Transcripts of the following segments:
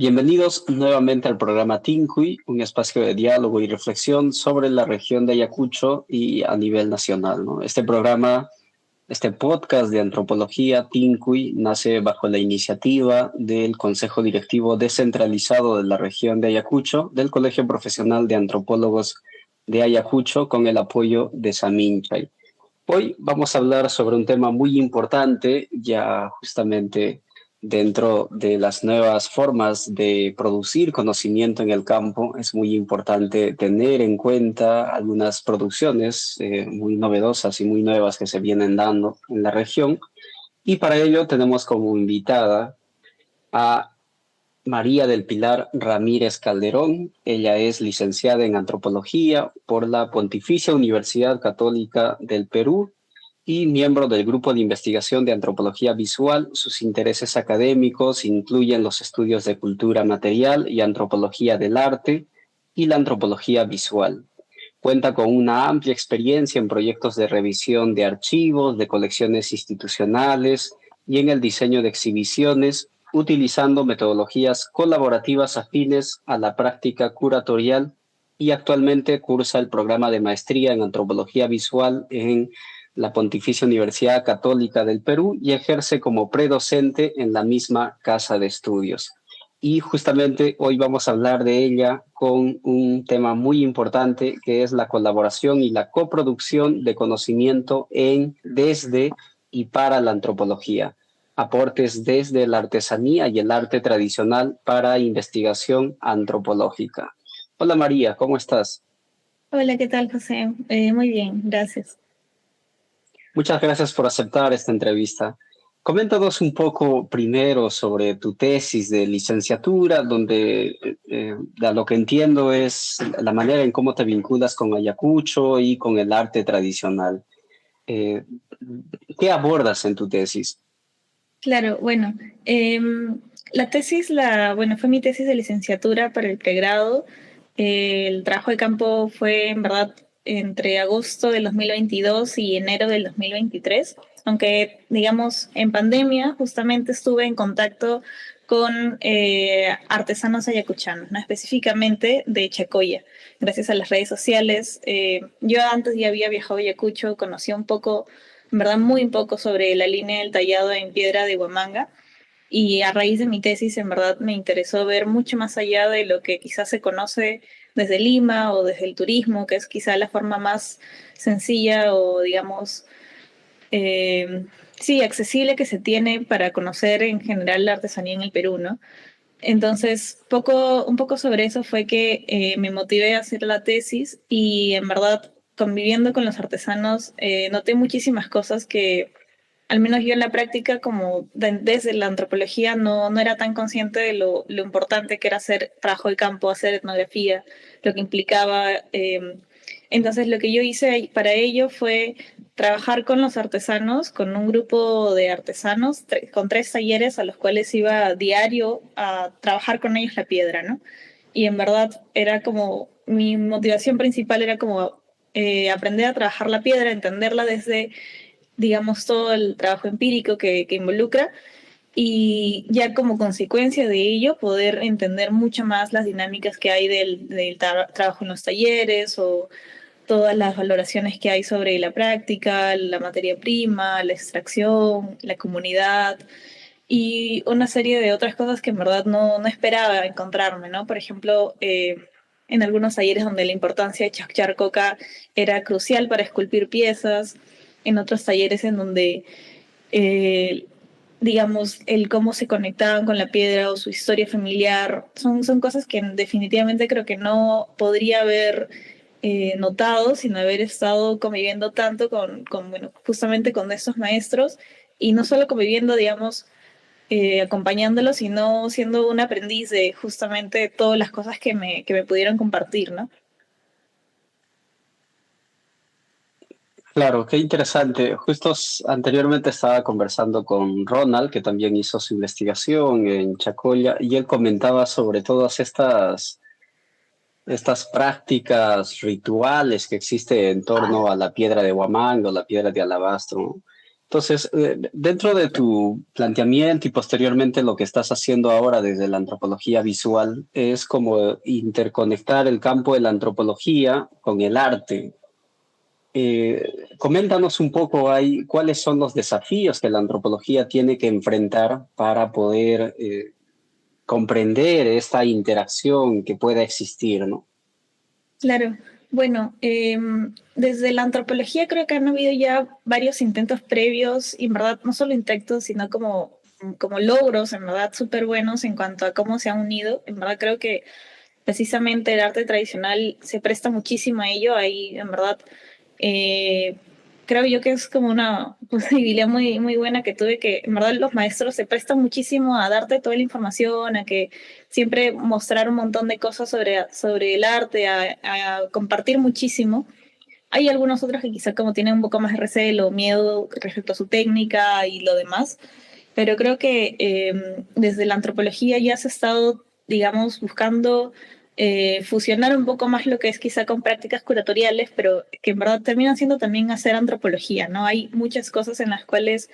Bienvenidos nuevamente al programa Tincuy, un espacio de diálogo y reflexión sobre la región de Ayacucho y a nivel nacional, ¿no? Este podcast de antropología Tincuy nace bajo la iniciativa del Consejo Directivo Descentralizado de la región de Ayacucho, del Colegio Profesional de Antropólogos de Ayacucho, con el apoyo de Saminchay. Hoy vamos a hablar sobre un tema muy importante, ya justamente dentro de las nuevas formas de producir conocimiento en el campo. Es muy importante tener en cuenta algunas producciones muy novedosas y muy nuevas que se vienen dando en la región. Y para ello tenemos como invitada a María del Pilar Ramírez Calderón. Ella es licenciada en antropología por la Pontificia Universidad Católica del Perú y miembro del Grupo de Investigación de Antropología Visual. Sus intereses académicos incluyen los estudios de cultura material y antropología del arte y la antropología visual. Cuenta con una amplia experiencia en proyectos de revisión de archivos, de colecciones institucionales y en el diseño de exhibiciones, utilizando metodologías colaborativas afines a la práctica curatorial, y actualmente cursa el programa de maestría en antropología visual en la Pontificia Universidad Católica del Perú y ejerce como predocente en la misma casa de estudios. Y justamente hoy vamos a hablar de ella con un tema muy importante, que es la colaboración y la coproducción de conocimiento en, desde y para la antropología. Aportes desde la artesanía y el arte tradicional para investigación antropológica. Hola María, ¿cómo estás? Hola, ¿qué tal, José? Muy bien, gracias. Muchas gracias por aceptar esta entrevista. Coméntanos un poco primero sobre tu tesis de licenciatura, donde a lo que entiendo es la manera en cómo te vinculas con Ayacucho y con el arte tradicional. Eh, ¿Qué abordas en tu tesis? Claro, bueno, la tesis, bueno, fue mi tesis de licenciatura para el pregrado. El trabajo de campo fue, en verdad, entre agosto del 2022 y enero del 2023, aunque, digamos, en pandemia justamente estuve en contacto con artesanos ayacuchanos, ¿no? Específicamente de Chacoya, gracias a las redes sociales. Yo antes ya había viajado a Ayacucho, conocía un poco, en verdad muy poco, sobre la línea del tallado en piedra de Huamanga, y a raíz de mi tesis en verdad me interesó ver mucho más allá de lo que quizás se conoce desde Lima o desde el turismo, que es quizá la forma más sencilla o digamos, sí, accesible que se tiene para conocer en general la artesanía en el Perú, ¿no? Entonces, un poco sobre eso fue que me motivé a hacer la tesis, y en verdad, conviviendo con los artesanos, noté muchísimas cosas que, al menos yo en la práctica, como desde la antropología, no era tan consciente de lo importante que era hacer trabajo de campo, hacer etnografía, lo que implicaba. Entonces, lo que yo hice para ello fue trabajar con los artesanos, con un grupo de artesanos, con 3 talleres a los cuales iba a diario a trabajar con ellos la piedra, ¿no? Y en verdad era como, mi motivación principal era como aprender a trabajar la piedra, entenderla desde, digamos, todo el trabajo empírico que involucra, y ya como consecuencia de ello poder entender mucho más las dinámicas que hay del trabajo en los talleres, o todas las valoraciones que hay sobre la práctica, la materia prima, la extracción, la comunidad y una serie de otras cosas que en verdad no esperaba encontrarme, ¿no? Por ejemplo, en algunos talleres donde la importancia de chacchar coca era crucial para esculpir piezas, en otros talleres en donde, eh, digamos, el cómo se conectaban con la piedra o su historia familiar, son cosas que definitivamente creo que no podría haber notado sin haber estado conviviendo tanto bueno, justamente con estos maestros, y no solo conviviendo, digamos, acompañándolos, sino siendo un aprendiz de justamente todas las cosas que me pudieron compartir, ¿no? Claro, qué interesante. Justo anteriormente estaba conversando con Ronald, que también hizo su investigación en Chacoya, y él comentaba sobre todas estas prácticas rituales que existen en torno a la piedra de Huamanga o la piedra de alabastro, ¿no? Entonces, dentro de tu planteamiento y posteriormente lo que estás haciendo ahora desde la antropología visual es como interconectar el campo de la antropología con el arte. Coméntanos un poco ahí cuáles son los desafíos que la antropología tiene que enfrentar para poder comprender esta interacción que pueda existir, ¿no? Claro, bueno, desde la antropología creo que han habido ya varios intentos previos, y en verdad no solo intentos, sino como logros, en verdad súper buenos en cuanto a cómo se han unido. En verdad creo que precisamente el arte tradicional se presta muchísimo a ello. Ahí, en verdad, eh, creo yo que es como una posibilidad muy, muy buena que tuve, que en verdad los maestros se prestan muchísimo a darte toda la información, a que siempre mostrar un montón de cosas sobre el arte, a compartir muchísimo. Hay algunos otros que quizá como tienen un poco más de recelo o miedo respecto a su técnica y lo demás, pero creo que desde la antropología ya se ha estado, digamos, buscando fusionar un poco más lo que es quizá con prácticas curatoriales, pero que en verdad terminan siendo también hacer antropología, ¿no? Hay muchas cosas en las cuales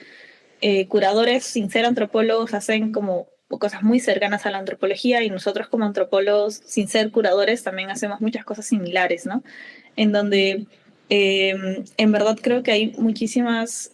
curadores sin ser antropólogos hacen como cosas muy cercanas a la antropología, y nosotros como antropólogos sin ser curadores también hacemos muchas cosas similares, ¿no? En donde en verdad creo que hay muchísimas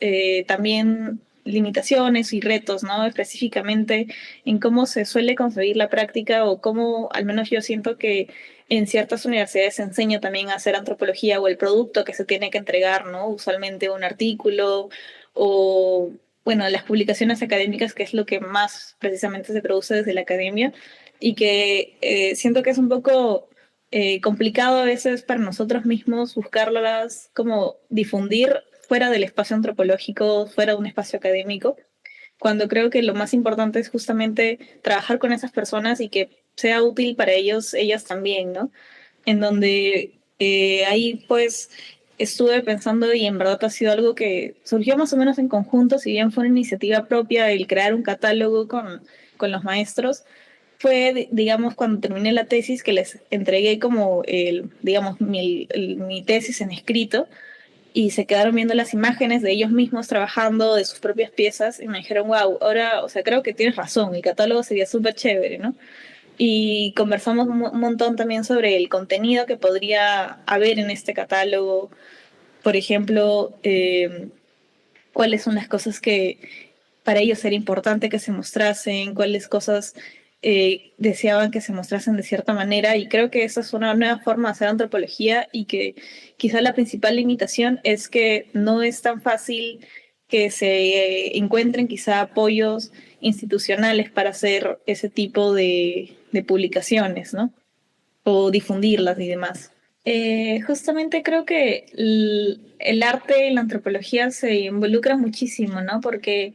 también limitaciones y retos, ¿no? Específicamente en cómo se suele concebir la práctica, o cómo, al menos yo siento que en ciertas universidades se enseña también a hacer antropología, o el producto que se tiene que entregar, ¿no? Usualmente un artículo o, bueno, las publicaciones académicas, que es lo que más precisamente se produce desde la academia, y que siento que es un poco complicado a veces para nosotros mismos buscarlas, como difundir fuera del espacio antropológico, fuera de un espacio académico, cuando creo que lo más importante es justamente trabajar con esas personas y que sea útil para ellos, ellas también, ¿no? En donde ahí pues estuve pensando, y en verdad ha sido algo que surgió más o menos en conjunto, si bien fue una iniciativa propia el crear un catálogo con los maestros. Fue, digamos, cuando terminé la tesis, que les entregué como digamos, mi tesis en escrito, y se quedaron viendo las imágenes de ellos mismos trabajando de sus propias piezas, y me dijeron, wow, ahora, o sea, creo que tienes razón, el catálogo sería súper chévere, ¿no? Y conversamos un montón también sobre el contenido que podría haber en este catálogo. Por ejemplo, cuáles son las cosas que para ellos era importante que se mostrasen, cuáles cosas deseaban que se mostrasen de cierta manera. Y creo que esa es una nueva forma de hacer antropología, y que quizá la principal limitación es que no es tan fácil que se encuentren quizá apoyos institucionales para hacer ese tipo de publicaciones, ¿no? O difundirlas y demás. Justamente creo que el arte y la antropología se involucran muchísimo, ¿no? Porque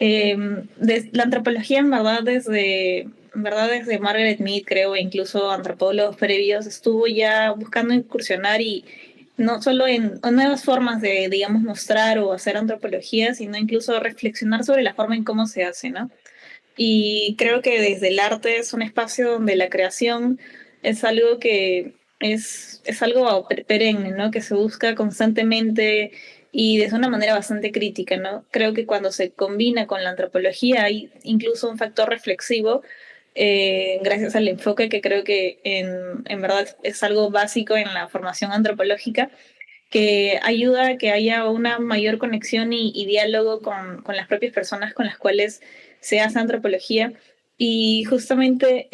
la antropología en verdad desde Margaret Mead, creo, e incluso antropólogos previos, estuvo ya buscando incursionar, y no solo en nuevas formas de, digamos, mostrar o hacer antropología, sino incluso reflexionar sobre la forma en cómo se hace, ¿no? Y creo que desde el arte es un espacio donde la creación es algo que es algo perenne, ¿no? Que se busca constantemente y de una manera bastante crítica, ¿no? Creo que cuando se combina con la antropología hay incluso un factor reflexivo, gracias al enfoque que creo que en verdad es algo básico en la formación antropológica, que ayuda a que haya una mayor conexión y diálogo con las propias personas con las cuales se hace antropología. Y justamente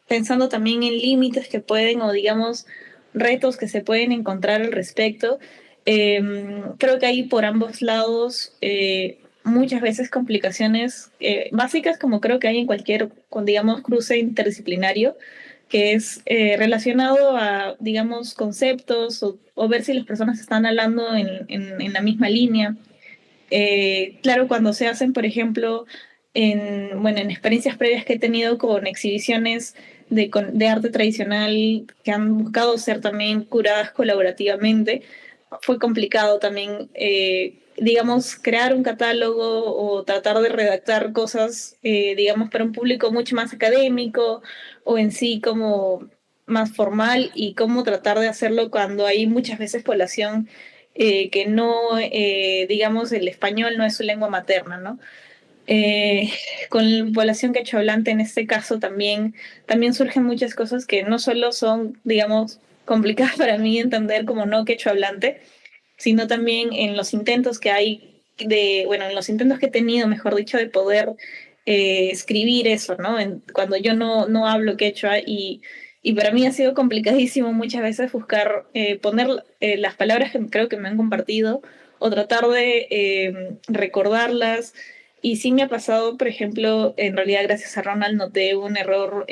pensando también en límites que pueden, o digamos, retos que se pueden encontrar al respecto, eh, creo que hay por ambos lados muchas veces complicaciones básicas, como creo que hay en cualquier, digamos, cruce interdisciplinario, que es relacionado a, digamos, conceptos, o ver si las personas están hablando en la misma línea. Claro, cuando se hacen, por ejemplo, bueno, en experiencias previas que he tenido con exhibiciones de arte tradicional que han buscado ser también curadas colaborativamente, fue complicado también, digamos, crear un catálogo o tratar de redactar cosas, digamos, para un público mucho más académico, o en sí como más formal, y cómo tratar de hacerlo cuando hay muchas veces población que no, digamos, el español no es su lengua materna, ¿no? Eh, con la población quechohablante en este caso también surgen muchas cosas que no solo son, digamos, complicadas para mí entender como no quechohablante, sino también en los intentos que hay bueno, en los intentos que he tenido, mejor dicho, de poder escribir eso, ¿no? Cuando yo no hablo quechua y para mí ha sido complicadísimo muchas veces buscar, poner las palabras que creo que me han compartido o tratar de recordarlas. Y sí me ha pasado, por ejemplo, en realidad gracias a Ronald noté un error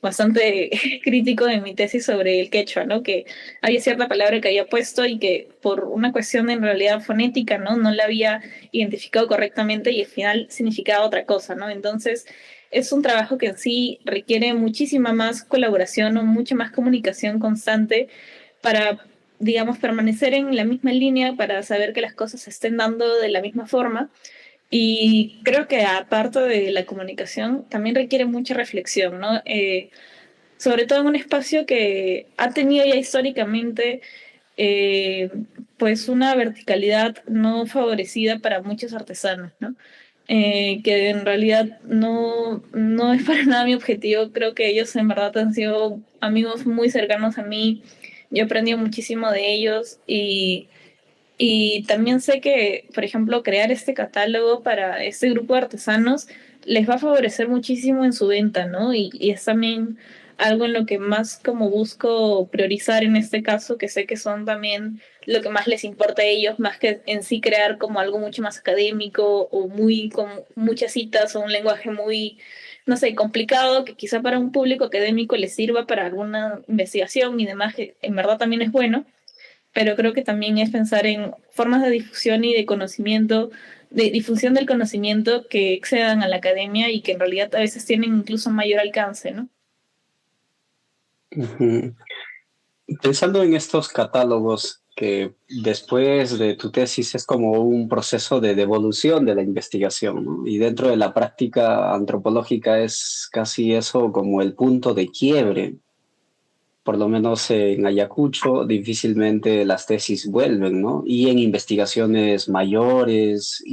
bastante crítico en mi tesis sobre el quechua, ¿no? Que había cierta palabra que había puesto y que por una cuestión en realidad fonética, ¿no? No la había identificado correctamente y al final significaba otra cosa, ¿no? Entonces, es un trabajo que en sí requiere muchísima más colaboración o mucha más comunicación constante para, digamos, permanecer en la misma línea, para saber que las cosas se estén dando de la misma forma. Y creo que aparte de la comunicación, también requiere mucha reflexión, ¿no? Sobre todo en un espacio que ha tenido ya históricamente eh, pues una verticalidad no favorecida para muchos artesanos, ¿no? Que en realidad no es para nada mi objetivo. Creo que ellos en verdad han sido amigos muy cercanos a mí. Yo he aprendido muchísimo de ellos y también sé que, por ejemplo, crear este catálogo para este grupo de artesanos les va a favorecer muchísimo en su venta, ¿no? Y es también algo en lo que más como busco priorizar en este caso, que sé que son también lo que más les importa a ellos, más que en sí crear como algo mucho más académico o muy con muchas citas o un lenguaje muy, no sé, complicado, que quizá para un público académico les sirva para alguna investigación y demás, que en verdad también es bueno, pero creo que también es pensar en formas de difusión y de conocimiento, de difusión del conocimiento que excedan a la academia y que en realidad a veces tienen incluso mayor alcance, ¿no? Ujú. Pensando en estos catálogos que después de tu tesis es como un proceso de devolución de la investigación, ¿no? Y dentro de la práctica antropológica es casi eso como el punto de quiebre. Por lo menos en Ayacucho difícilmente las tesis vuelven, ¿no? Y en investigaciones mayores,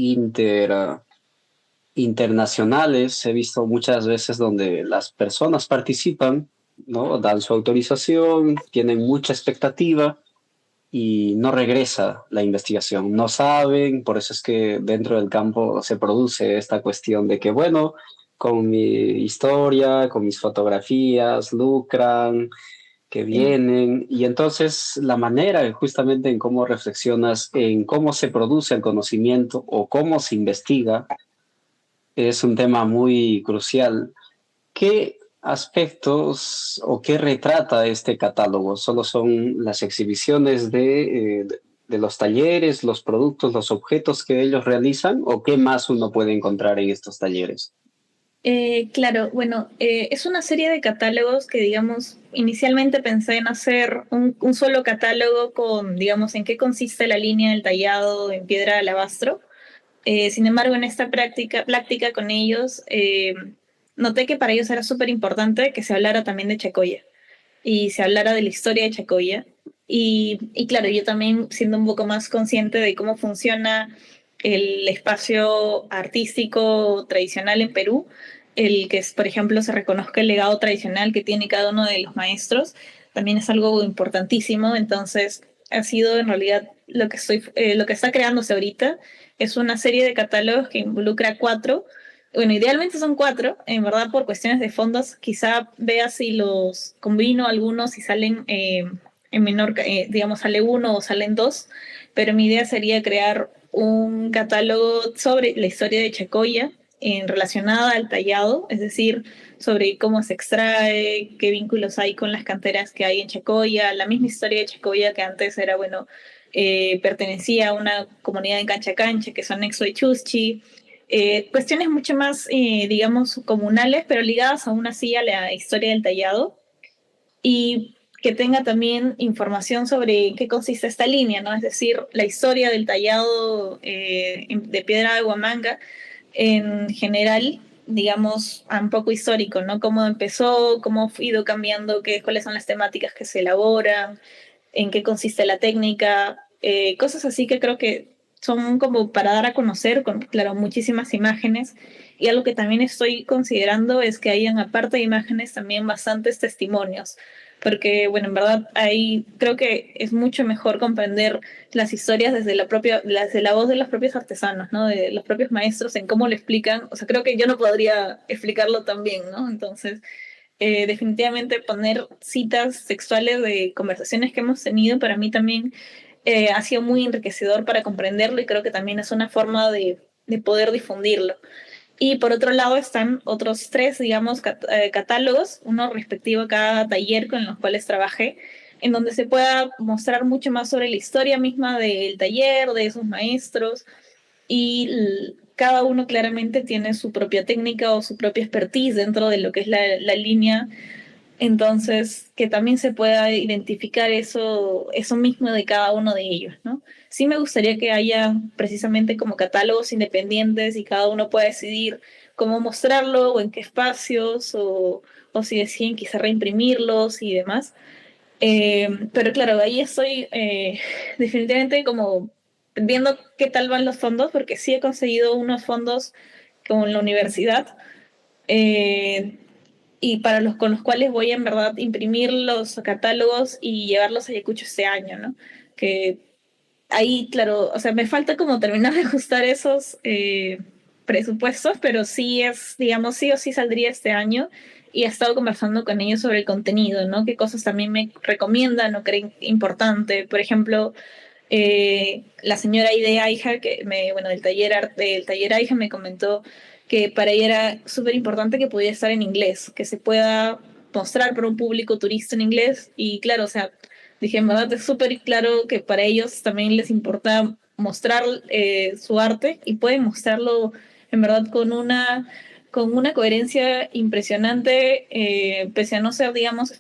internacionales, he visto muchas veces donde las personas participan, ¿no? Dan su autorización, tienen mucha expectativa y no regresa la investigación. No saben, por eso es que dentro del campo se produce esta cuestión de que, bueno, con mi historia, con mis fotografías, lucran, que Sí. vienen, y entonces la manera justamente en cómo reflexionas en cómo se produce el conocimiento o cómo se investiga es un tema muy crucial. ¿Qué aspectos o qué retrata este catálogo? ¿Solo son las exhibiciones de los talleres, los productos, los objetos que ellos realizan o qué más uno puede encontrar en estos talleres? Claro, bueno, es una serie de catálogos que, digamos, inicialmente pensé en hacer un solo catálogo con, digamos, en qué consiste la línea del tallado en piedra de alabastro. Sin embargo, en esta práctica con ellos, noté que para ellos era súper importante que se hablara también de Chacoya y se hablara de la historia de Chacoya. Y claro, yo también siendo un poco más consciente de cómo funciona el espacio artístico tradicional en Perú, el que, por ejemplo, se reconozca el legado tradicional que tiene cada uno de los maestros, también es algo importantísimo. Entonces, ha sido en realidad lo que está creándose ahorita es una serie de catálogos que involucra cuatro. Bueno, idealmente son cuatro, en verdad por cuestiones de fondos, quizá vea si los combino algunos y salen en menor, digamos, sale uno o salen dos, pero mi idea sería crear un catálogo sobre la historia de Chacoya relacionada al tallado, es decir, sobre cómo se extrae, qué vínculos hay con las canteras que hay en Chacoya, la misma historia de Chacoya que antes era, bueno, pertenecía a una comunidad en Cancha Cancha, que son Nexo y Chuschi, cuestiones mucho más, digamos, comunales, pero ligadas aún así a la historia del tallado y que tenga también información sobre en qué consiste esta línea, ¿no? Es decir, la historia del tallado de piedra de Huamanga en general, digamos, un poco histórico, ¿no? Cómo empezó, cómo ha ido cambiando, cuáles son las temáticas que se elaboran, en qué consiste la técnica, cosas así que creo que son como para dar a conocer, con, claro, muchísimas imágenes. Y algo que también estoy considerando es que hayan, aparte de imágenes, también bastantes testimonios. Porque, bueno, en verdad, ahí creo que es mucho mejor comprender las historias desde desde la voz de los propios artesanos, ¿no? De los propios maestros en cómo lo explican. O sea, creo que yo no podría explicarlo tan bien, ¿no? Entonces, definitivamente poner citas textuales de conversaciones que hemos tenido para mí también ha sido muy enriquecedor para comprenderlo y creo que también es una forma de poder difundirlo. Y por otro lado están otros tres, digamos, catálogos, uno respectivo a cada taller con los cuales trabajé, en donde se pueda mostrar mucho más sobre la historia misma del taller, de esos maestros, y cada uno claramente tiene su propia técnica o su propia expertise dentro de lo que es la línea, entonces que también se pueda identificar eso mismo de cada uno de ellos, ¿no? Sí me gustaría que haya precisamente como catálogos independientes y cada uno pueda decidir cómo mostrarlo o en qué espacios o si deciden quizá reimprimirlos y demás. Pero claro, ahí estoy definitivamente como viendo qué tal van los fondos, porque sí he conseguido unos fondos como en la universidad, eh, y para los con los cuales voy en verdad imprimir los catálogos y llevarlos a Ayacucho este año, ¿no? Que ahí, claro, o sea, me falta como terminar de ajustar esos presupuestos, pero sí es, digamos, sí o sí saldría este año y he estado conversando con ellos sobre el contenido, ¿no? Qué cosas también me recomiendan o creen importante. Por ejemplo, la señora Ide Aija, bueno, del taller Aija me comentó que para ella era súper importante que pudiera estar en inglés, que se pueda mostrar para un público turista en inglés. Y claro, o sea, dije, en verdad es súper claro que para ellos también les importa mostrar su arte y pueden mostrarlo en verdad con una coherencia impresionante, pese a no ser, digamos,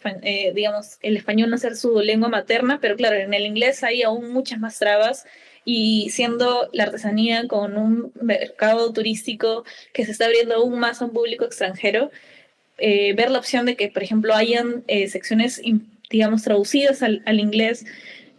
el español no ser su lengua materna, pero claro, en el inglés hay aún muchas más trabas y siendo la artesanía con un mercado turístico que se está abriendo aún más a un público extranjero, ver la opción de que, por ejemplo, hayan secciones, digamos, traducidas al inglés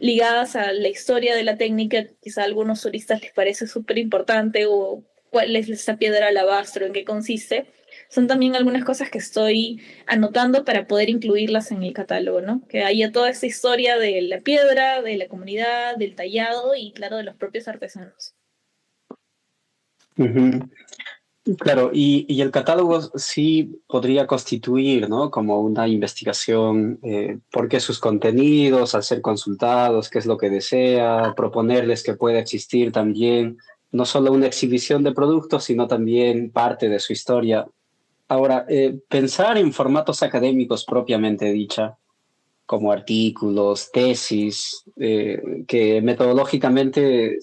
ligadas a la historia de la técnica, quizá a algunos turistas les parece súper importante o cuál es esta piedra alabastro, en qué consiste. Son también algunas cosas que estoy anotando para poder incluirlas en el catálogo, ¿no? Que haya toda esta historia de la piedra, de la comunidad, del tallado y, claro, de los propios artesanos. Ujú. Claro, y el catálogo sí podría constituir, ¿no? Como una investigación, por qué sus contenidos, al ser consultados, qué es lo que desea, proponerles que pueda existir también no solo una exhibición de productos, sino también parte de su historia. Ahora, pensar en formatos académicos propiamente dicha, como artículos, tesis, que metodológicamente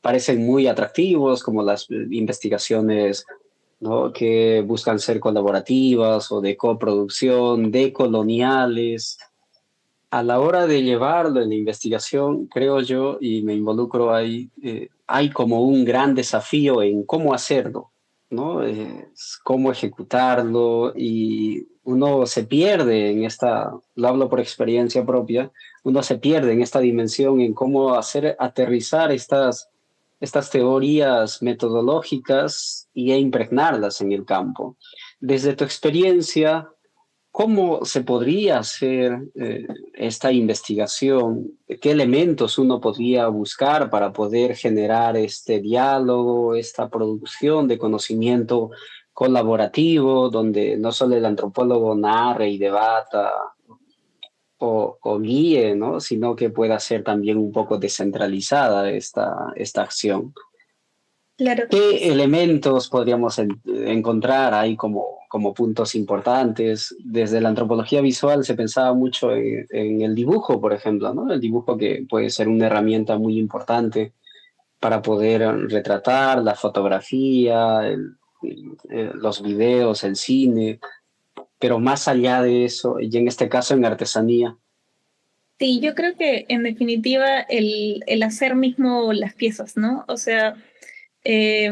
parecen muy atractivos, como las investigaciones, ¿no? Que buscan ser colaborativas o de coproducción, decoloniales. A la hora de llevarlo en la investigación, creo yo, y me involucro ahí, hay como un gran desafío en cómo hacerlo, ¿no? Cómo ejecutarlo y uno se pierde en esta, lo hablo por experiencia propia, uno se pierde en esta dimensión en cómo hacer aterrizar estas teorías metodológicas e impregnarlas en el campo. Desde tu experiencia, ¿cómo se podría hacer esta investigación? ¿Qué elementos uno podría buscar para poder generar este diálogo, esta producción de conocimiento colaborativo, donde no solo el antropólogo narre y debata o guíe, ¿no? Sino que pueda ser también un poco descentralizada esta acción? Claro. ¿Qué elementos podríamos encontrar ahí como puntos importantes? Desde la antropología visual se pensaba mucho en el dibujo, por ejemplo, ¿no? El dibujo que puede ser una herramienta muy importante para poder retratar la fotografía, los videos, el cine, pero más allá de eso, y en este caso en artesanía. Sí, yo creo que en definitiva el hacer mismo las piezas, ¿no? O sea, eh,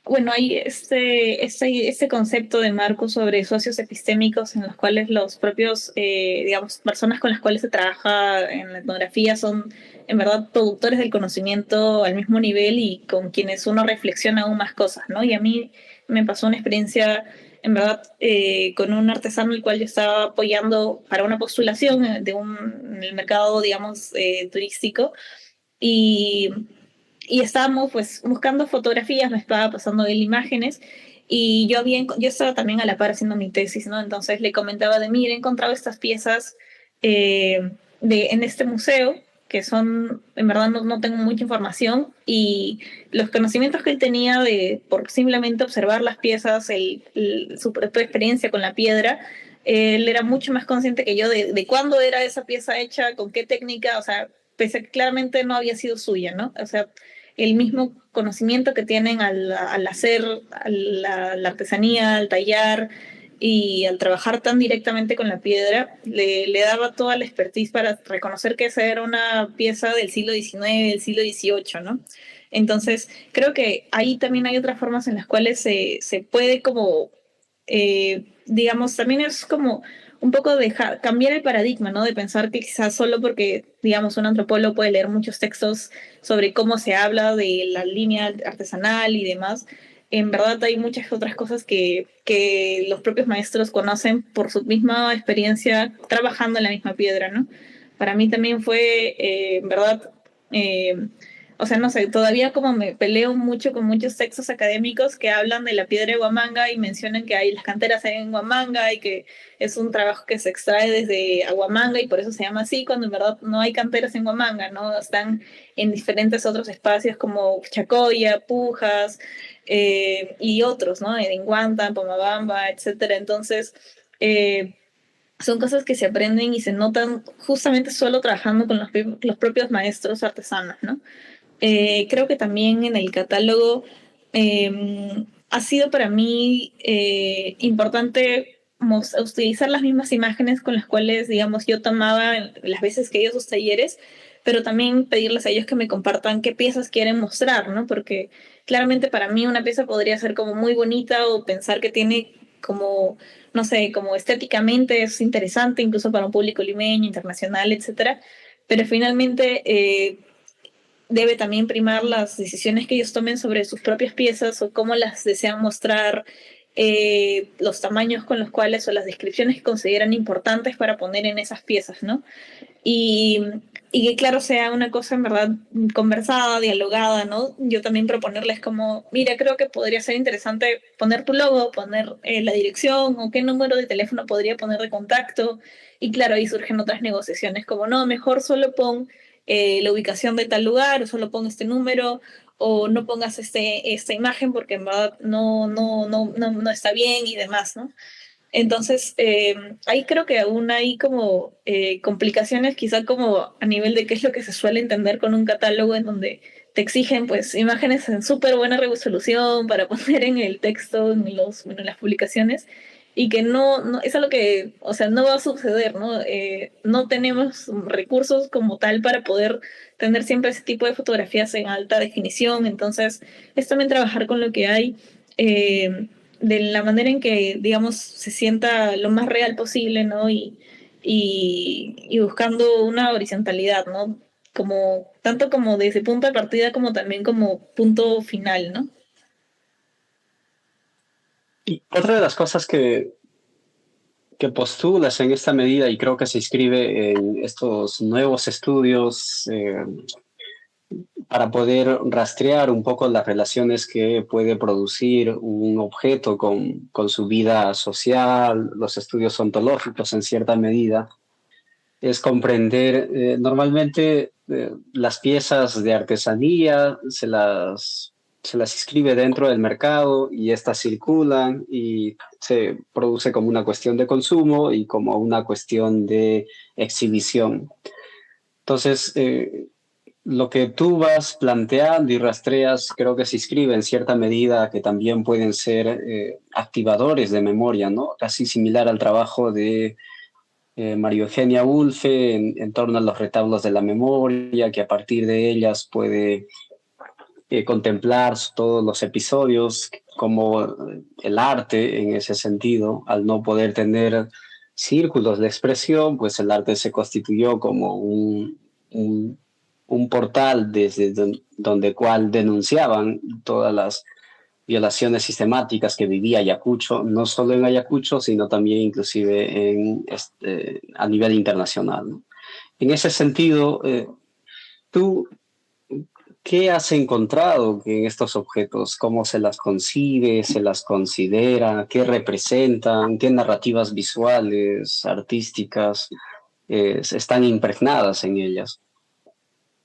Bueno, hay este concepto de marco sobre socios epistémicos en los cuales los propios, digamos, personas con las cuales se trabaja en la etnografía son en verdad productores del conocimiento al mismo nivel y con quienes uno reflexiona aún más cosas, ¿no? Y a mí me pasó una experiencia, en verdad, con un artesano el cual yo estaba apoyando para una postulación en el mercado, digamos, turístico. Y y estábamos pues buscando fotografías, me estaba pasando él imágenes y yo estaba también a la par haciendo mi tesis, ¿no? Entonces le comentaba de, mira, he encontrado estas piezas en este museo que son, en verdad no tengo mucha información y los conocimientos que él tenía por simplemente observar las piezas, su propia experiencia con la piedra, él era mucho más consciente que yo de cuándo era esa pieza hecha, con qué técnica, o sea, pese a que claramente no había sido suya, ¿no? O sea, el mismo conocimiento que tienen al hacer la artesanía, al tallar y al trabajar tan directamente con la piedra, le daba toda la expertise para reconocer que esa era una pieza del siglo XIX, del siglo XVIII, ¿no? Entonces, creo que ahí también hay otras formas en las cuales se puede como, digamos, también es como un poco cambiar el paradigma, ¿no? De pensar que quizás solo porque, digamos, un antropólogo puede leer muchos textos sobre cómo se habla de la línea artesanal y demás, en verdad hay muchas otras cosas que los propios maestros conocen por su misma experiencia trabajando en la misma piedra, ¿no? Para mí también fue, en verdad, eh, o sea, no sé, todavía como me peleo mucho con muchos textos académicos que hablan de la piedra de Huamanga y mencionan que hay las canteras en Huamanga y que es un trabajo que se extrae desde Huamanga y por eso se llama así, cuando en verdad no hay canteras en Huamanga, ¿no? Están en diferentes otros espacios como Chacoya, Pujas y otros, ¿no? En Huanta, Pomabamba, etcétera. Entonces, son cosas que se aprenden y se notan justamente solo trabajando con los propios maestros artesanos, ¿no? Creo que también en el catálogo ha sido para mí importante utilizar las mismas imágenes con las cuales, digamos, yo tomaba las veces que he ido a sus talleres, pero también pedirles a ellos que me compartan qué piezas quieren mostrar, ¿no? Porque claramente para mí una pieza podría ser como muy bonita o pensar que tiene como, no sé, como estéticamente es interesante, incluso para un público limeño, internacional, etcétera, pero finalmente debe también primar las decisiones que ellos tomen sobre sus propias piezas o cómo las desean mostrar, los tamaños con los cuales o las descripciones que consideran importantes para poner en esas piezas, ¿no? Y, y que claro sea una cosa en verdad conversada, dialogada, ¿no? Yo también proponerles como, mira, creo que podría ser interesante poner tu logo, poner la dirección o qué número de teléfono podría poner de contacto. Y claro, ahí surgen otras negociaciones como, no, mejor solo pon la ubicación de tal lugar o solo pon este número o no pongas esta imagen porque en verdad no está bien y demás, ¿no? Entonces, ahí creo que aún hay como complicaciones, quizá como a nivel de qué es lo que se suele entender con un catálogo en donde te exigen pues imágenes en súper buena resolución para poner en el texto, en las publicaciones, y que no es algo que, o sea, no va a suceder, ¿no? No tenemos recursos como tal para poder tener siempre ese tipo de fotografías en alta definición, entonces es también trabajar con lo que hay. De la manera en que, digamos, se sienta lo más real posible, ¿no? Y buscando una horizontalidad, ¿no? Como, tanto como desde punto de partida como también como punto final, ¿no? Y otra de las cosas que postulas en esta medida, y creo que se inscribe en estos nuevos estudios para poder rastrear un poco las relaciones que puede producir un objeto con su vida social, los estudios ontológicos en cierta medida, es comprender normalmente las piezas de artesanía, se las inscribe dentro del mercado y estas circulan y se produce como una cuestión de consumo y como una cuestión de exhibición. Entonces, lo que tú vas planteando y rastreas creo que se inscribe en cierta medida que también pueden ser activadores de memoria, ¿no? Casi similar al trabajo de María Eugenia Ulfe en torno a los retablos de la memoria, que a partir de ellas puede contemplar todos los episodios, como el arte en ese sentido, al no poder tener círculos de expresión, pues el arte se constituyó como un portal desde donde cual denunciaban todas las violaciones sistemáticas que vivía Ayacucho, no solo en Ayacucho, sino también inclusive a nivel internacional, ¿no? En ese sentido, ¿tú qué has encontrado en estos objetos? ¿Cómo se las concibe, se las considera? ¿Qué representan? ¿Qué narrativas visuales, artísticas están impregnadas en ellas?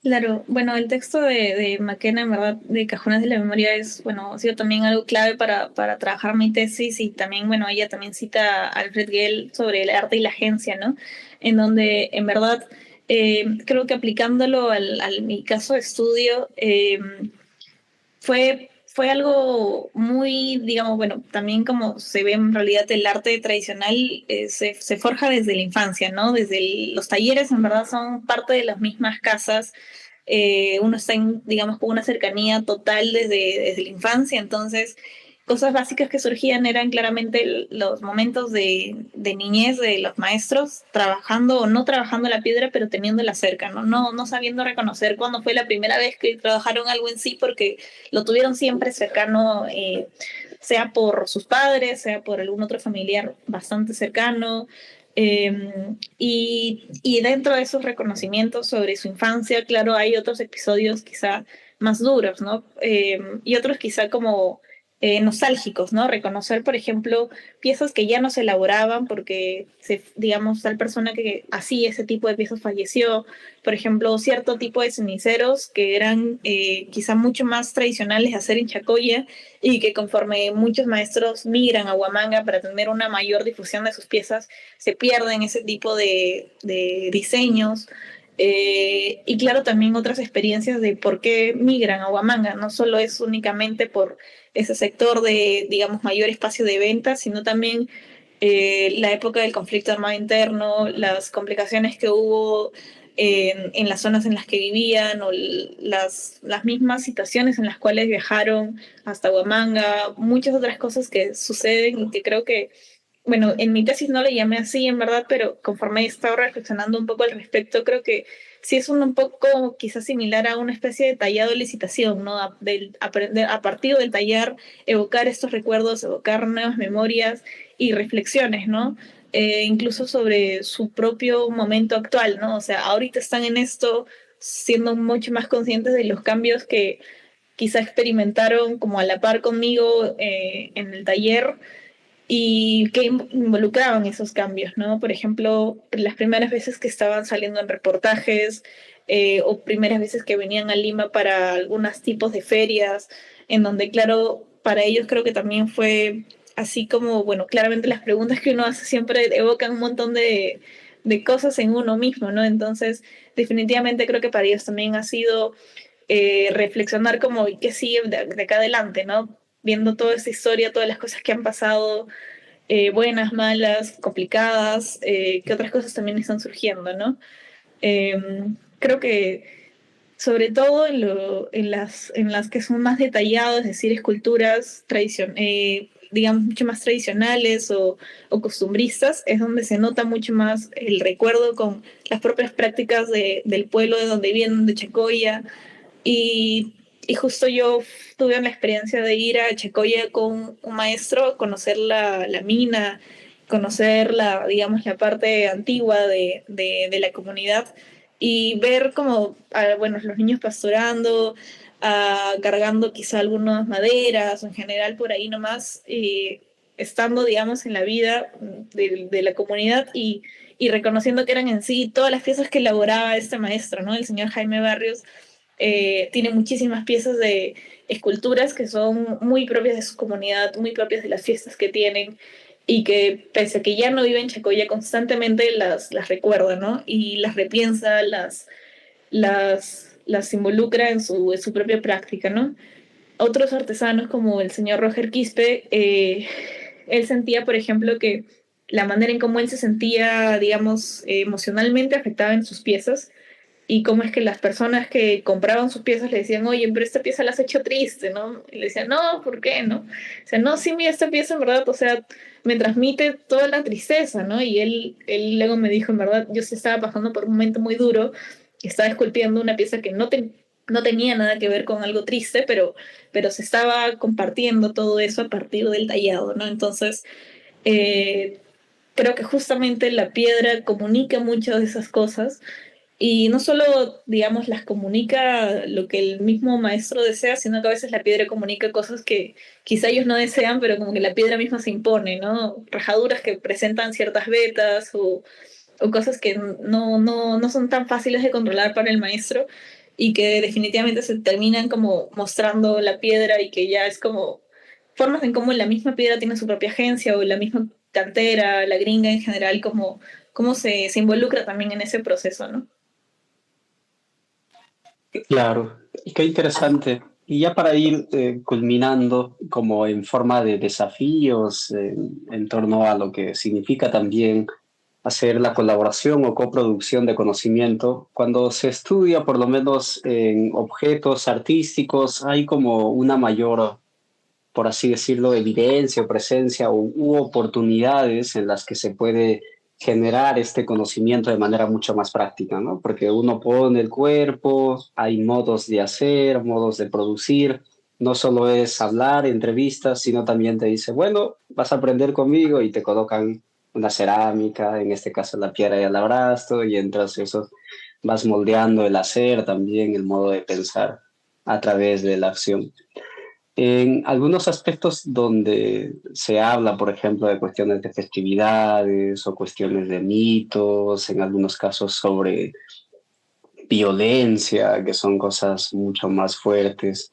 Claro, bueno, el texto de McKenna, en verdad, de Cajones de la Memoria es, bueno, ha sido también algo clave para trabajar mi tesis y también, bueno, ella también cita a Alfred Gell sobre el arte y la agencia, ¿no? En donde, en verdad, creo que aplicándolo mi caso de estudio, fue algo muy, digamos, bueno, también como se ve en realidad el arte tradicional, se forja desde la infancia, ¿no? Los talleres en verdad son parte de las mismas casas. Uno está, digamos, con una cercanía total desde la infancia, entonces cosas básicas que surgían eran claramente los momentos de niñez de los maestros trabajando o no trabajando la piedra, pero teniéndola cerca, ¿no? No sabiendo reconocer cuándo fue la primera vez que trabajaron algo en sí, porque lo tuvieron siempre cercano, sea por sus padres, sea por algún otro familiar bastante cercano. Y dentro de esos reconocimientos sobre su infancia, claro, hay otros episodios quizá más duros, ¿no? Y otros quizá como nostálgicos, ¿no? Reconocer, por ejemplo, piezas que ya no se elaboraban porque, digamos, tal persona que hacía ese tipo de piezas falleció. Por ejemplo, cierto tipo de ceniceros que eran quizá mucho más tradicionales de hacer en Chacoya y que conforme muchos maestros migran a Huamanga para tener una mayor difusión de sus piezas, se pierden ese tipo de diseños. Y claro, también otras experiencias de por qué migran a Huamanga. No solo es únicamente por ese sector de, digamos, mayor espacio de venta, sino también la época del conflicto armado interno, las complicaciones que hubo en las zonas en las que vivían o las mismas situaciones en las cuales viajaron hasta Huamanga, muchas otras cosas que suceden y que creo que, bueno, en mi tesis no le llamé así en verdad, pero conforme he estado reflexionando un poco al respecto, creo que sí es un poco quizás similar a una especie de tallado de licitación, ¿no? A partir del tallar, evocar estos recuerdos, evocar nuevas memorias y reflexiones, ¿no? Incluso sobre su propio momento actual, ¿no? O sea, ahorita están en esto siendo mucho más conscientes de los cambios que quizá experimentaron como a la par conmigo en el taller y que involucraban esos cambios, ¿no? Por ejemplo, las primeras veces que estaban saliendo en reportajes o primeras veces que venían a Lima para algunos tipos de ferias, en donde, claro, para ellos creo que también fue así como, bueno, claramente las preguntas que uno hace siempre evocan un montón de cosas en uno mismo, ¿no? Entonces, definitivamente creo que para ellos también ha sido reflexionar como qué sigue de acá adelante, ¿no? Viendo toda esa historia, todas las cosas que han pasado, buenas, malas, complicadas, qué otras cosas también están surgiendo, ¿no? Creo que sobre todo en las que son más detalladas, es decir, esculturas digamos, mucho más tradicionales o costumbristas, es donde se nota mucho más el recuerdo con las propias prácticas del pueblo de donde vienen, de Chacoya, y justo yo tuve la experiencia de ir a Chacoya con un maestro, conocer la mina, conocer digamos, la parte antigua de la comunidad y ver como, bueno, los niños pastorando, cargando quizá algunas maderas, o en general por ahí nomás, estando, digamos, en la vida de la comunidad y reconociendo que eran en sí todas las piezas que elaboraba este maestro, ¿no? El señor Jaime Barrios tiene muchísimas piezas de esculturas que son muy propias de su comunidad, muy propias de las fiestas que tienen y que pese a que ya no vive en Chacoya, constantemente las recuerda, ¿no? Y las repiensa, las involucra en su propia práctica, ¿no? Otros artesanos como el señor Roger Quispe, él sentía, por ejemplo, que la manera en cómo él se sentía, digamos, emocionalmente afectaba en sus piezas y cómo es que las personas que compraban sus piezas le decían, oye, pero esta pieza la has hecho triste, ¿no? Y le decían, no, ¿por qué no? O sea, no, sí, mira, esta pieza en verdad, o sea, me transmite toda la tristeza, ¿no? Y él luego me dijo, en verdad, yo sí estaba pasando por un momento muy duro, estaba esculpiendo una pieza que no tenía nada que ver con algo triste, pero se estaba compartiendo todo eso a partir del tallado, ¿no? Entonces, eh, creo que justamente la piedra comunica muchas de esas cosas y no solo, digamos, las comunica lo que el mismo maestro desea, sino que a veces la piedra comunica cosas que quizá ellos no desean, pero como que la piedra misma se impone, ¿no? Rajaduras que presentan ciertas vetas o cosas que no son tan fáciles de controlar para el maestro y que definitivamente se terminan como mostrando la piedra y que ya es como formas en cómo la misma piedra tiene su propia agencia o la misma cantera, la gringa en general, como cómo se involucra también en ese proceso, ¿no? Claro, y qué interesante. Y ya para ir culminando como en forma de desafíos en torno a lo que significa también hacer la colaboración o coproducción de conocimiento, cuando se estudia por lo menos en objetos artísticos, hay como una mayor, por así decirlo, evidencia o presencia u oportunidades en las que se puede generar este conocimiento de manera mucho más práctica, ¿no? Porque uno pone el cuerpo, hay modos de hacer, modos de producir, no solo es hablar, entrevistas, sino también te dice, bueno, vas a aprender conmigo y te colocan una cerámica, en este caso la piedra y el abrazo, y entras eso, vas moldeando el hacer también, el modo de pensar a través de la acción. En algunos aspectos donde se habla, por ejemplo, de cuestiones de festividades o cuestiones de mitos, en algunos casos sobre violencia, que son cosas mucho más fuertes.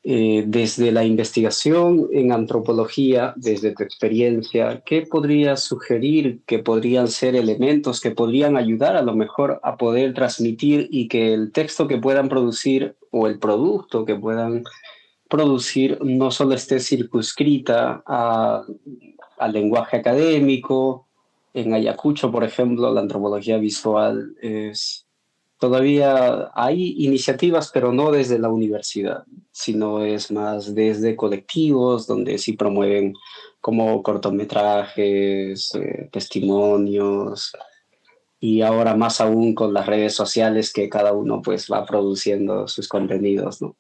Desde la investigación en antropología, desde tu experiencia, ¿qué podrías sugerir que podrían ser elementos que podrían ayudar a lo mejor a poder transmitir y que el texto que puedan producir o el producto que puedan producir no solo esté circunscrita al lenguaje académico? En Ayacucho, por ejemplo, la antropología visual es... Todavía hay iniciativas, pero no desde la universidad, sino es más desde colectivos donde sí promueven como cortometrajes, testimonios, y ahora más aún con las redes sociales que cada uno pues va produciendo sus contenidos, ¿no?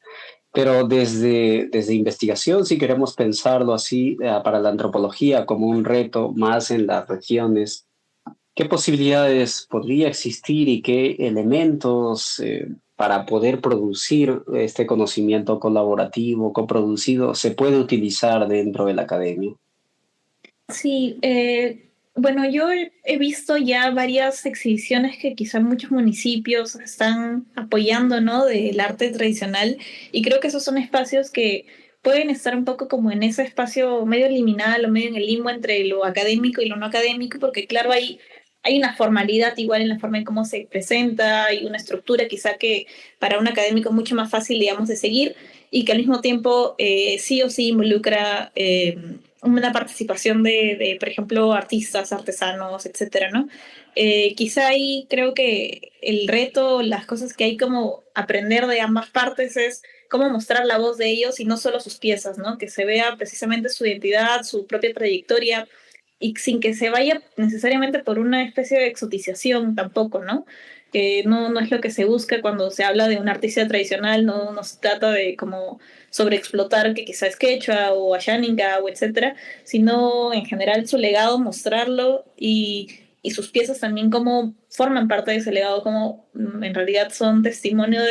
Pero desde investigación, si queremos pensarlo así, para la antropología como un reto más en las regiones, ¿qué posibilidades podría existir y qué elementos para poder producir este conocimiento colaborativo, coproducido, se puede utilizar dentro de la academia? Sí, bueno, yo he visto ya varias exhibiciones que quizá muchos municipios están apoyando, ¿no? Del arte tradicional y creo que esos son espacios que pueden estar un poco como en ese espacio medio liminal o medio en el limbo entre lo académico y lo no académico, porque claro, hay una formalidad igual en la forma en cómo se presenta, hay una estructura quizá que para un académico es mucho más fácil, digamos, de seguir y que al mismo tiempo sí o sí involucra una participación por ejemplo, artistas, artesanos, etcétera, ¿no? Quizá ahí creo que el reto, las cosas que hay como aprender de ambas partes es cómo mostrar la voz de ellos y no solo sus piezas, ¿no? Que se vea precisamente su identidad, su propia trayectoria y sin que se vaya necesariamente por una especie de exotización tampoco, ¿no? Que no es lo que se busca cuando se habla de un artista tradicional, no se trata de como sobreexplotar que quizás es quechua o ayánica o etcétera, sino en general su legado, mostrarlo y sus piezas también como forman parte de ese legado, como en realidad son testimonio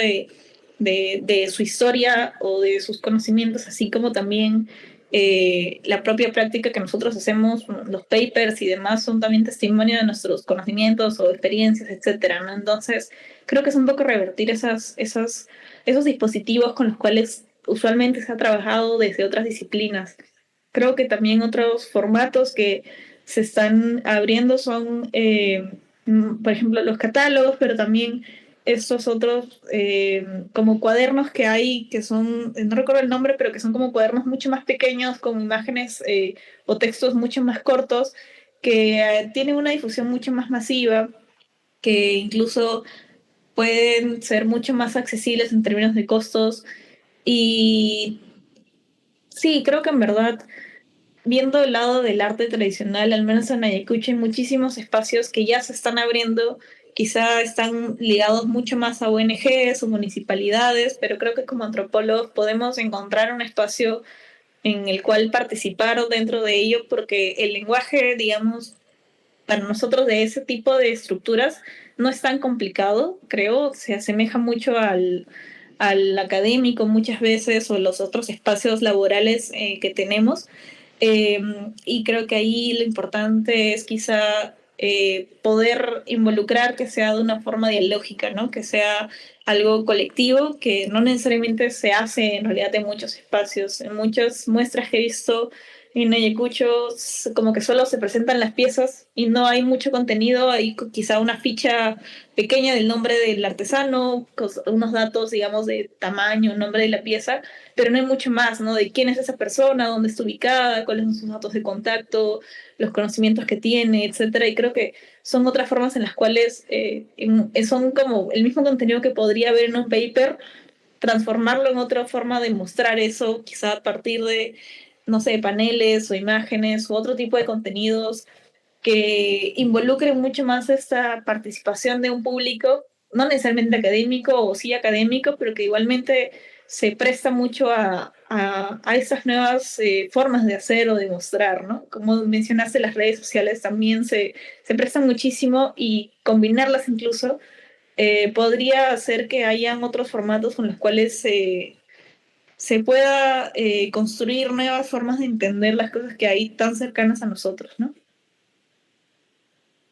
de su historia o de sus conocimientos, así como también la propia práctica que nosotros hacemos, los papers y demás, son también testimonio de nuestros conocimientos o experiencias, etcétera, ¿no? Entonces, creo que es un poco revertir esos dispositivos con los cuales usualmente se ha trabajado desde otras disciplinas. Creo que también otros formatos que se están abriendo son, por ejemplo, los catálogos, pero también estos otros como cuadernos que hay, que son, no recuerdo el nombre, pero que son como cuadernos mucho más pequeños, con imágenes o textos mucho más cortos, que tienen una difusión mucho más masiva, que incluso pueden ser mucho más accesibles en términos de costos. Y sí, creo que en verdad, viendo el lado del arte tradicional, al menos en Ayacucho hay muchísimos espacios que ya se están abriendo, quizá están ligados mucho más a ONGs o municipalidades, pero creo que como antropólogos podemos encontrar un espacio en el cual participar dentro de ello, porque el lenguaje, digamos, para nosotros de ese tipo de estructuras no es tan complicado, creo, se asemeja mucho al académico muchas veces o los otros espacios laborales que tenemos. Eh, y creo que ahí lo importante es quizá poder involucrar que sea de una forma dialógica, ¿no? Que sea algo colectivo, que no necesariamente se hace en realidad en muchos espacios. En muchas muestras que he visto en Ayacucho, como que solo se presentan las piezas y no hay mucho contenido, hay quizá una ficha pequeña del nombre del artesano, unos datos, digamos, de tamaño, nombre de la pieza, pero no hay mucho más, ¿no? De quién es esa persona, dónde está ubicada, cuáles son sus datos de contacto, los conocimientos que tiene, etcétera. Y creo que son otras formas en las cuales son como el mismo contenido que podría haber en un paper, transformarlo en otra forma de mostrar eso, quizá a partir de, no sé, paneles o imágenes u otro tipo de contenidos que involucren mucho más esta participación de un público, no necesariamente académico o sí académico, pero que igualmente se presta mucho a estas nuevas formas de hacer o de mostrar, ¿no? Como mencionaste, las redes sociales también se prestan muchísimo y combinarlas incluso podría hacer que hayan otros formatos con los cuales se pueda construir nuevas formas de entender las cosas que hay tan cercanas a nosotros, ¿no?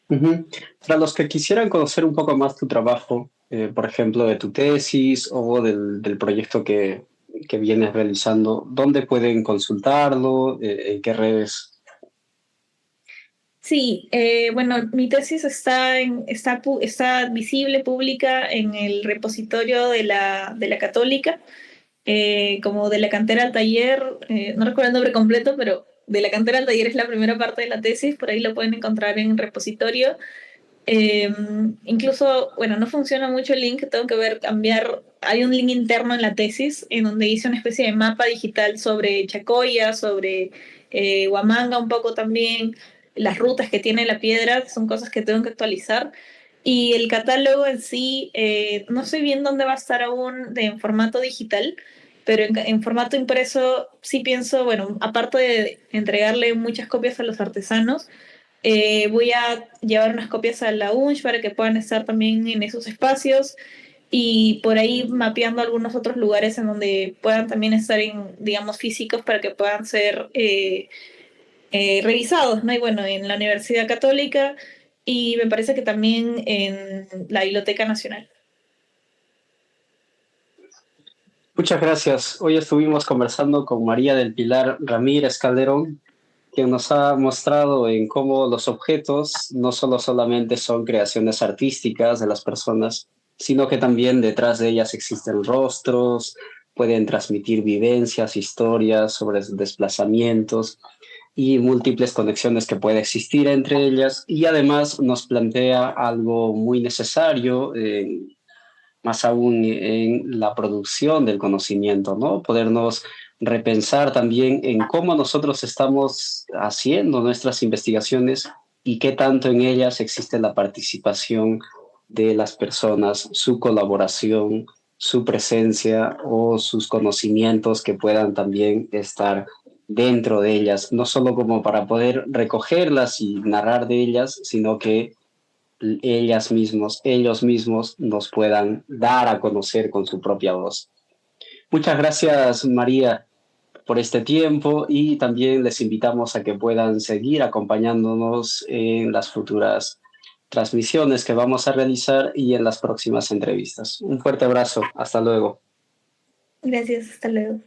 Ujú. Para los que quisieran conocer un poco más tu trabajo, por ejemplo, de tu tesis o del proyecto que vienes realizando, ¿dónde pueden consultarlo? ¿En qué redes? Sí, bueno, mi tesis está visible, pública en el repositorio de la Católica, como de la cantera al taller, no recuerdo el nombre completo, pero de la cantera al taller es la primera parte de la tesis, por ahí lo pueden encontrar en repositorio. Eh, Incluso, bueno, no funciona mucho el link, tengo que ver, cambiar. Hay un link interno en la tesis en donde hice una especie de mapa digital sobre Chacoya, sobre Huamanga un poco también, las rutas que tiene la piedra, son cosas que tengo que actualizar. Y el catálogo en sí, no sé bien dónde va a estar aún en formato digital, pero en formato impreso sí pienso, bueno, aparte de entregarle muchas copias a los artesanos, voy a llevar unas copias a la UNCH para que puedan estar también en esos espacios y por ahí mapeando algunos otros lugares en donde puedan también estar en, digamos, físicos para que puedan ser revisados, ¿no? Y bueno, en la Universidad Católica y me parece que también en la Biblioteca Nacional. Muchas gracias. Hoy estuvimos conversando con María del Pilar Ramírez Calderón, quien nos ha mostrado en cómo los objetos no solo solamente son creaciones artísticas de las personas, sino que también detrás de ellas existen rostros, pueden transmitir vivencias, historias sobre desplazamientos y múltiples conexiones que puede existir entre ellas. Y además nos plantea algo muy necesario, más aún en la producción del conocimiento, ¿no? Podernos repensar también en cómo nosotros estamos haciendo nuestras investigaciones y qué tanto en ellas existe la participación de las personas, su colaboración, su presencia o sus conocimientos que puedan también estar dentro de ellas, no solo como para poder recogerlas y narrar de ellas, sino que ellos mismos nos puedan dar a conocer con su propia voz. Muchas gracias, María, por este tiempo y también les invitamos a que puedan seguir acompañándonos en las futuras transmisiones que vamos a realizar y en las próximas entrevistas. Un fuerte abrazo. Hasta luego. Gracias, hasta luego.